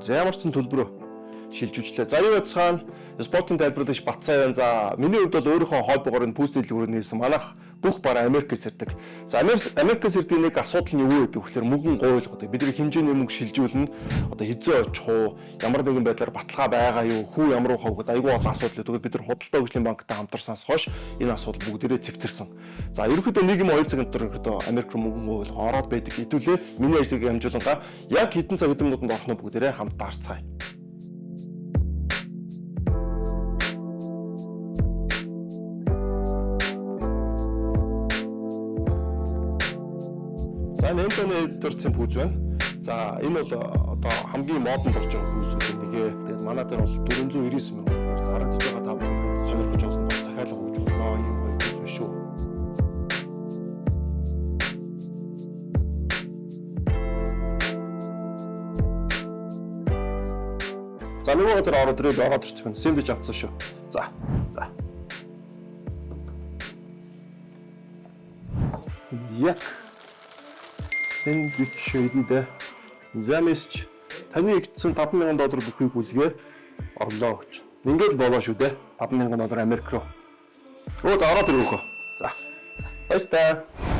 За ямар ч төлбөрөө шилжүүлчлээ. За юу яцхан спортын тайлбарлагч Батцаа байна. За миний хувьд бол өөрийнхөө хоббигоор энэ пүүс дэлгүүрээр нээсэн манайх бүх бараа Америкээс ирдэг. За Америкээс ирдэг нэг асуудал нь юу гэдэг вэ гэхээр мөнгөн гуйл гэдэг. Бид нэг хэмжээний мөнгө шилжүүлнэ. Одоо хизээ очих уу, ямар нэгэн байдлаар баталгаа байгаа юу, хүү ямар уу гэдэг айгүй олон асуудал. Тэгвэл бид нар худалдаа хөгжлийн банктай хамтарснаас хойш энэ асуудал бүгдээрээ цэгцэрсэн. За ерөнхийдөө нэг юм 2 цагийн дотор ерөнхийдөө Америк руу мөнгөн гуйл ороод байдаг. Хэдүүлээ миний ажлыг амжуулангаа яг хэдэн цаг өдрөмнүүдэнд орохноо бүгдээрээ хамт таарцгаая. За нэмтэн эдитөрцийн пүүз байна. За энэ бол одоо хамгийн модон болж байгаа пүүзүүдийн нэгэ. Тэгээд манай дээр бол 499 мянга зараад иж байгаа 5 мянга сонирхож болно. Захиалга өгч болно. Ийм гоё пүүз биш шүү. За нөгөө газар ороод ирээд ороод ирчихсэн. Сэндвич авцсан шүү. За. Яг сэндвич идэ. Замисч таны игдсэн $5,000 бүхийг үлгээ орлоо өгч. Ингээд болоо шүү дээ. $5,000 Америк руу. Оо за ороод ирэх үү. За. Баярлалаа.